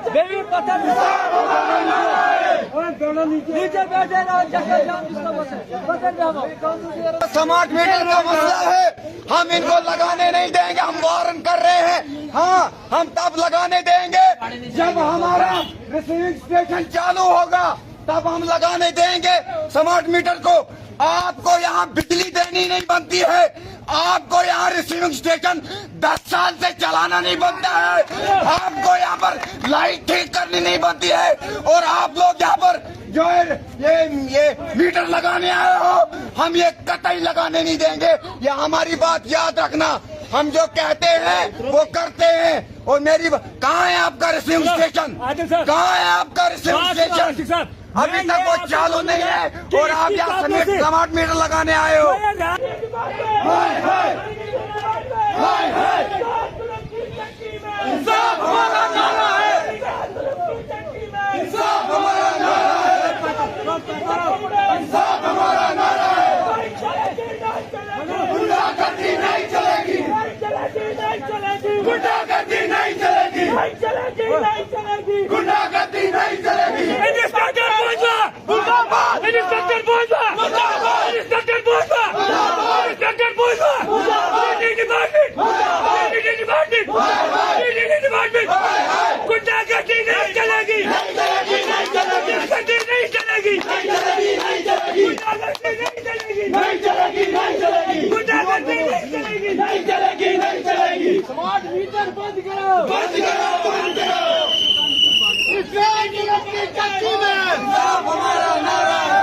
Baby पत्थर नीचे बैठे ना, स्मार्ट मीटर का मसला है, हम इनको लगाने नहीं देंगे। हम वारन कर रहे हैं। हाँ, हम तब लगाने देंगे जब हमारा रिसीविंग स्टेशन चालू होगा, तब हम लगाने देंगे स्मार्ट मीटर को। आपको यहाँ बिजली देनी नहीं बनती है, आपको यहाँ रिसीविंग स्टेशन 10 साल से चलाना नहीं बनता है, आपको यहाँ पर लाइट ठीक करनी नहीं बनती है, और आप लोग यहाँ पर जो है ये मीटर लगाने आए हो, हम ये कतई लगाने नहीं देंगे। ये हमारी बात याद रखना, हम जो कहते हैं वो करते हैं। और मेरी कहाँ है आपका रिसीविंग स्टेशन? कहाँ है आपका रिसीविंग स्टेशन? अभी तक वो चालू नहीं है, और आप यहाँ स्मार्ट मीटर लगाने आए हो। इंसाफ हमारा नारा है, इंसाफ हमारा नारा है, इंसाफ हमारा नारा है। गुंडागर्दी नहीं चलेगी, गुंडागर्दी नहीं चलेगी, गुंडागर्दी नहीं चलेगी। इंस्पेक्टर बोलबा, इंस्पेक्टर बोलबा, इंस्पेक्टर बोलबा, इंस्पेक्टर बोलबा, डिपार्टमेंट, डिपार्टमेंट, डिपार्टमेंट, गुंडागर्दी नहीं चलेगी, गुंडागर्दी नहीं चलेगी, गुंडागर्दी नहीं चलेगी, गुंडागर्दी नहीं चलेगी, नहीं चलेगी, नहीं चलेगी, गुंडागर्दी नहीं चलेगी, नहीं चलेगी, नहीं चलेगी। स्मार्ट मीटर बंद करो, बंद करो, बंद करो। की चक्की में साफ हमारा नारा है,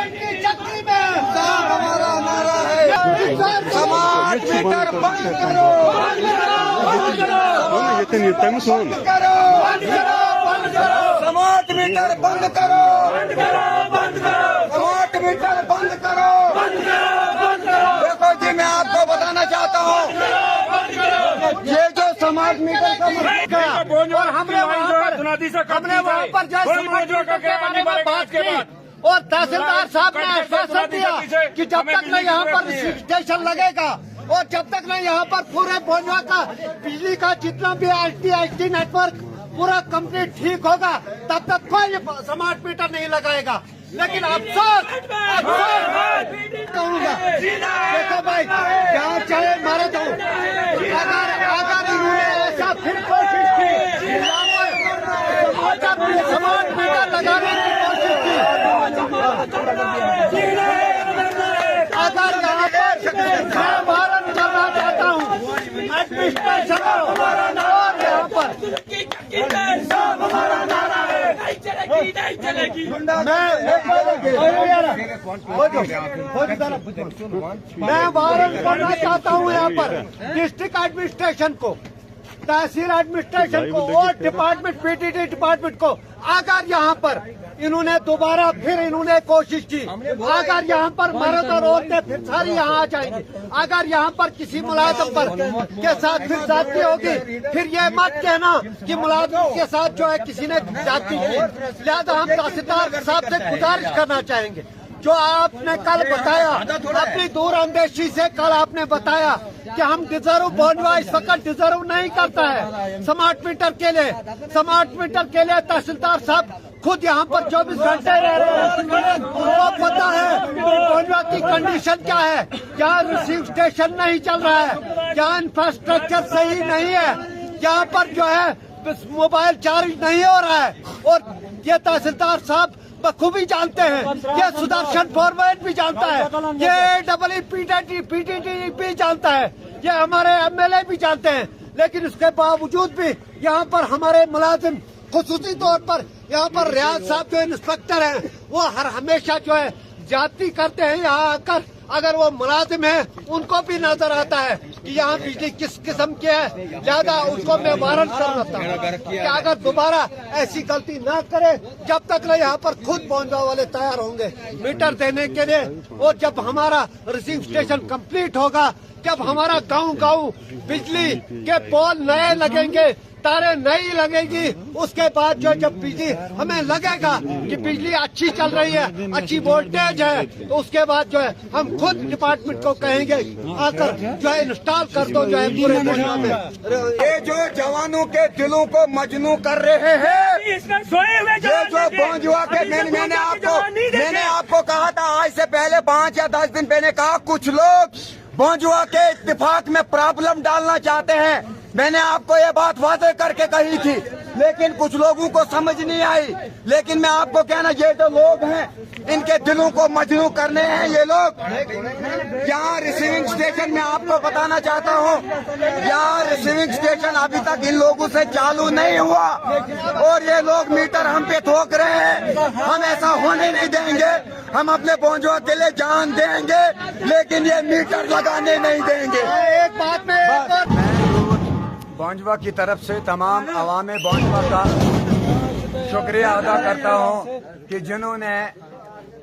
की चक्की में साफ हमारा नारा है। स्मार्ट मीटर बंद करो, बंद करो, बंद करो, बंद करो, बंद करो, बंद करो। स्मार्ट मीटर बंद करो, बंद करो, बंद करो। स्मार्ट मीटर बंद करो, बंद करो, बंद करो। देखो जी, मैं आपको बताना चाहता हूँ, ये जो स्मार्ट मीटर का मसला, और हमने वहाँ पर जो स्मार्ट मीटर के बारे में बात की, और तहसीलदार साहब ने आश्वासन दिया कि जब तक न यहाँ पर स्टेशन लगेगा, और जब तक न यहाँ पर पूरे बोंजवा का बिजली का जितना भी IT नेटवर्क पूरा कंप्लीट ठीक होगा, तब तक कोई स्मार्ट मीटर नहीं लगाएगा। लेकिन अफसोस कहूँगा, देखो भाई, जहाँ चाहे मारे दो, अगर इन्होंने ऐसा फिर कोशिश की, स्मार्ट मीटर लगाने की कोशिश की, अगर यहाँ पर मैं वारन करना चाहता हूँ एडमिनिस्ट्रेशन और यहाँ पर मैं वारन करना चाहता हूँ यहाँ पर डिस्ट्रिक्ट एडमिनिस्ट्रेशन को, तहसील एडमिनिस्ट्रेशन को और डिपार्टमेंट PTD डिपार्टमेंट को, अगर यहाँ पर इन्होंने दोबारा फिर इन्होंने कोशिश की, अगर यहाँ पर मर्द और औरतें फिर सारी यहाँ आ जाएंगी, अगर यहाँ पर किसी मुलाजिम पर के साथ फिर ज्यादती होगी, फिर ये मत कहना कि मुलाजिम के साथ जो है किसी ने ज्यादती की। लिहाजा हम तहसीलदार साहब से गुजारिश करना चाहेंगे, जो आपने कल बताया, अपनी दूर अंदेशी से कल आपने बताया कि हम डिजर्व बोंजवा इस वक्त डिजर्व नहीं करता है स्मार्ट मीटर के लिए। स्मार्ट मीटर के लिए तहसीलदार साहब खुद यहाँ पर 24 घंटे रह रहे हैं, उनको पता है कि बोंजवा की कंडीशन क्या है, यहाँ रिसीव स्टेशन नहीं चल रहा है, यहाँ इंफ्रास्ट्रक्चर सही नहीं है, यहाँ पर जो है मोबाइल चार्ज नहीं हो रहा है, और ये तहसीलदार साहब बखूबी जानते हैं, ये सुदर्शन फॉरवर्ड भी जानता है, ये PTD भी जानता है, ये हमारे MLA भी जानते हैं। लेकिन उसके बावजूद भी यहाँ पर हमारे मुलाजिम, खुसूसी तौर पर यहाँ पर रियाज साहब जो इंस्पेक्टर हैं, वो हर हमेशा जो है ज्यादती करते हैं यहाँ आकर। अगर वो मुलाजिम है, उनको भी नजर आता है कि यहाँ बिजली किस किस्म की है, लिहाजा उसको मैं वारंट कर देता हूँ कि अगर दोबारा ऐसी गलती ना करे, जब तक न यहाँ पर खुद बोंजवा वाले तैयार होंगे मीटर देने के लिए, और जब हमारा रिसीव स्टेशन कंप्लीट होगा, जब हमारा गांव बिजली के पोल नए लगेंगे, तारे नहीं लगेगी उसके बाद जो जब बिजली हमें लगेगा कि बिजली अच्छी चल रही है, अच्छी वोल्टेज है, तो उसके बाद जो है हम खुद डिपार्टमेंट को कहेंगे आकर जो है इंस्टॉल कर दो जो है पूरे बोंजवा में। ये जो जवानों के दिलों को मजनू कर रहे हैं, ये जो बोंजवा के मैंने आपको कहा था आज से पहले 5 या 10 दिन पहले कहा कुछ लोग बोंजवा के इत्तेफाक में प्रॉब्लम डालना चाहते हैं। मैंने आपको ये बात वादे करके कही थी, लेकिन कुछ लोगों को समझ नहीं आई। लेकिन मैं आपको कहना, ये जो लोग हैं इनके दिलों को मजनू करने हैं ये लोग। यहाँ रिसीविंग स्टेशन में आपको बताना चाहता हूँ, यहाँ रिसीविंग स्टेशन अभी तक इन लोगों से चालू नहीं हुआ और ये लोग मीटर हम पे ठोक रहे हैं। हम ऐसा होने नहीं देंगे। हम अपने बोंजवा के लिए जान देंगे, लेकिन ये मीटर लगाने नहीं देंगे। एक बात में बोंजवा की तरफ से तमाम अवामे बोंजवा का शुक्रिया अदा करता हूँ कि जिन्होंने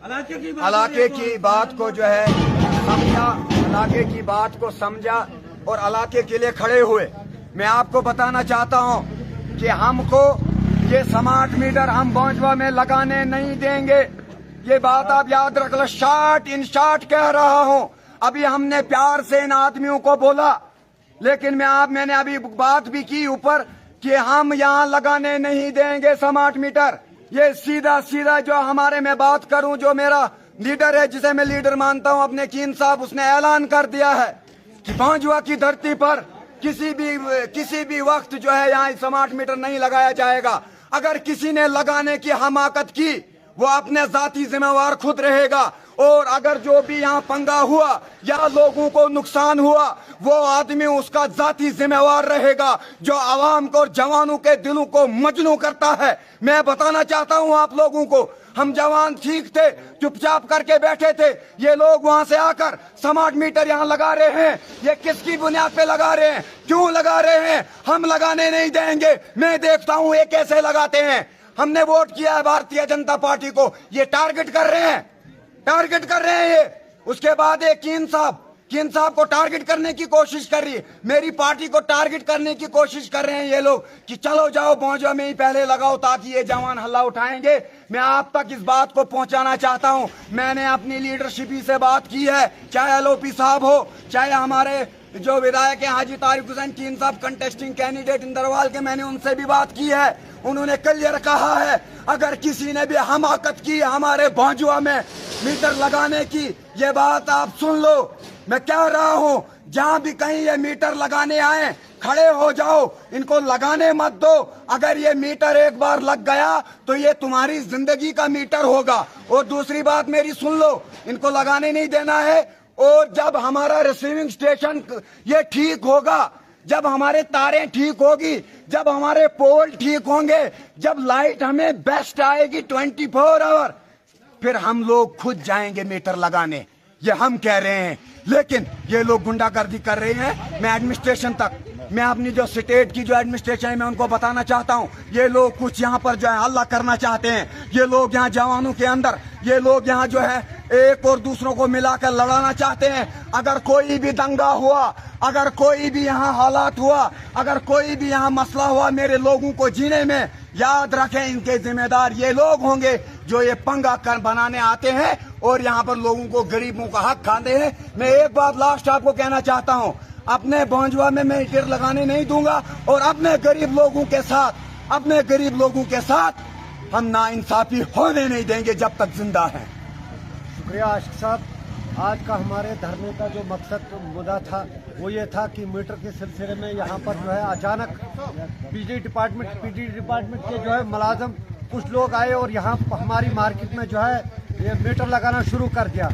इलाके की बात को जो है समझा, इलाके की बात को समझा और इलाके के लिए खड़े हुए। मैं आपको बताना चाहता हूँ कि हमको ये स्मार्ट मीटर हम बोंजवा में लगाने नहीं देंगे। ये बात आप याद रख लो, शॉर्ट इन शॉर्ट कह रहा हूँ। अभी हमने प्यार से इन आदमियों को बोला, लेकिन मैंने अभी बात भी की ऊपर कि हम यहाँ लगाने नहीं देंगे स्मार्ट मीटर। ये सीधा सीधा जो हमारे, मैं बात करूं, जो मेरा लीडर है, जिसे मैं लीडर मानता हूं, अपने कीन साहब, उसने ऐलान कर दिया है कि बोंजवा की धरती पर किसी भी वक्त जो है यहाँ स्मार्ट मीटर नहीं लगाया जाएगा। अगर किसी ने लगाने की हमाकत की, वो अपने जाती जिम्मेवार खुद रहेगा। और अगर जो भी यहाँ पंगा हुआ या लोगों को नुकसान हुआ, वो आदमी उसका जाती जिम्मेवार रहेगा जो आवाम को और जवानों के दिलों को मजनू करता है। मैं बताना चाहता हूँ आप लोगों को, हम जवान ठीक थे, चुपचाप करके बैठे थे। ये लोग वहाँ से आकर स्मार्ट मीटर यहाँ लगा रहे हैं। ये किसकी बुनियाद पे लगा रहे हैं, क्यों लगा रहे हैं? हम लगाने नहीं देंगे। मैं देखता हूँ ये कैसे लगाते हैं। हमने वोट किया है भारतीय जनता पार्टी को, ये टारगेट कर रहे हैं ये। उसके बाद एक कीन साहब को टारगेट करने की कोशिश कर रही है, मेरी पार्टी को टारगेट करने की कोशिश कर रहे हैं ये लोग कि चलो जाओ बोंजवा में ही पहले लगाओ ताकि ये जवान हल्ला उठाएंगे। मैं आप तक इस बात को पहुंचाना चाहता हूं। मैंने अपनी लीडरशिप ही से बात की है, चाहे एलओपी साहब हो, चाहे हमारे जो विधायक हैं हाजी तारिक हुसैन कीन साहब, कंटेस्टिंग कैंडिडेट इंदरवाल के, मैंने उनसे भी बात की है। उन्होंने क्लियर कहा है अगर किसी ने भी हमाकत की हमारे बोंजवा में मीटर लगाने की, ये बात आप सुन लो। मैं कह रहा हूँ, जहाँ भी कहीं ये मीटर लगाने आए, खड़े हो जाओ, इनको लगाने मत दो। अगर ये मीटर एक बार लग गया तो ये तुम्हारी जिंदगी का मीटर होगा। और दूसरी बात मेरी सुन लो, इनको लगाने नहीं देना है। और जब हमारा रिसीविंग स्टेशन ये ठीक होगा, जब हमारे तारें ठीक होगी, जब हमारे पोल ठीक होंगे, जब लाइट हमें बेस्ट आएगी 24 आवर, फिर हम लोग खुद जाएंगे मीटर लगाने। ये हम कह रहे हैं, लेकिन ये लोग गुंडागर्दी कर रहे हैं। मैं एडमिनिस्ट्रेशन तक, मैं अपनी जो स्टेट की जो एडमिनिस्ट्रेशन है, मैं उनको बताना चाहता हूँ, ये लोग कुछ यहाँ पर जो है हल्ला करना चाहते हैं। ये लोग यहाँ जवानों के अंदर, ये लोग यहाँ जो है एक और दूसरों को मिलाकर लड़ाना चाहते हैं। अगर कोई भी दंगा हुआ, अगर कोई भी यहाँ हालात हुआ, अगर कोई भी यहाँ मसला हुआ मेरे लोगों को जीने में, याद रखें इनके जिम्मेदार ये लोग होंगे जो ये पंगा कर बनाने आते हैं और यहाँ पर लोगों को, गरीबों का हक खाते हैं। मैं एक बात लास्ट आपको कहना चाहता हूँ, अपने बोंजवा में मैं मीटर लगाने नहीं दूंगा और अपने गरीब लोगों के साथ हम नाइंसाफी होने नहीं देंगे जब तक जिंदा हैं। शुक्रिया आशिक साहब। आज का हमारे धरने का जो मकसद मुद्दा था वो ये था कि मीटर के सिलसिले में यहाँ पर जो है अचानक पीडी डिपार्टमेंट के जो है मुलाजम कुछ लोग आए और यहाँ हमारी मार्केट में जो है ये मीटर लगाना शुरू कर दिया।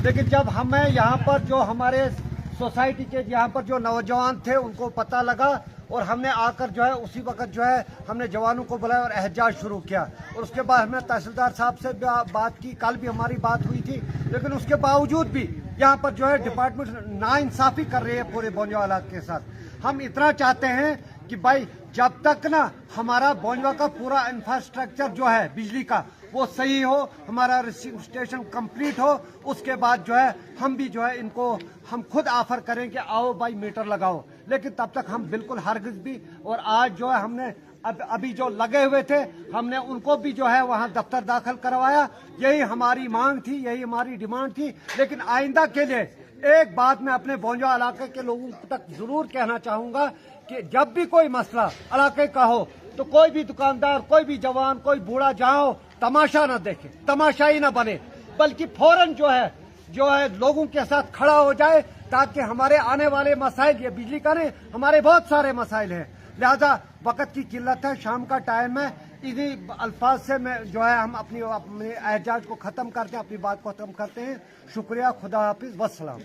लेकिन जब हमें यहाँ पर जो हमारे सोसाइटी के यहाँ पर जो नौजवान थे उनको पता लगा और हमने आकर जो है उसी वक्त जो है हमने जवानों को बुलाया और एहतजाज शुरू किया। और उसके बाद हमने तहसीलदार साहब से बात की, कल भी हमारी बात हुई थी, लेकिन उसके बावजूद भी यहाँ पर जो है डिपार्टमेंट नाइंसाफी कर रही है पूरे बोंजवा इलाके के साथ। हम इतना चाहते हैं कि भाई जब तक ना हमारा बोंजवा का पूरा इंफ्रास्ट्रक्चर जो है बिजली का वो सही हो, हमारा रिसीव स्टेशन कंप्लीट हो, उसके बाद जो है हम भी जो है इनको हम खुद ऑफर करें कि आओ भाई मीटर लगाओ। लेकिन तब तक हम बिल्कुल हरगिज भी, और आज जो है हमने अभी जो लगे हुए थे हमने उनको भी जो है वहां दफ्तर दाखिल करवाया। यही हमारी मांग थी, यही हमारी डिमांड थी। लेकिन आइंदा के लिए एक बात मैं अपने बोंजा इलाके के लोगों तक जरूर कहना चाहूंगा कि जब भी कोई मसला इलाके का हो तो कोई भी दुकानदार, कोई भी जवान, कोई बूढ़ा जहाँ हो, तमाशा न देखे, तमाशाई न बने, बल्कि फौरन जो है लोगों के साथ खड़ा हो जाए, ताकि हमारे आने वाले मसाइल, ये बिजली का नहीं, हमारे बहुत सारे मसाइल हैं। लिहाजा वक्त की किल्लत है, शाम का टाइम है, इन्हीं अल्फाज से मैं जो है हम अपने एहजाज को खत्म करते हैं, अपनी बात को खत्म करते हैं। शुक्रिया, खुदा हाफिज, वस्सलाम।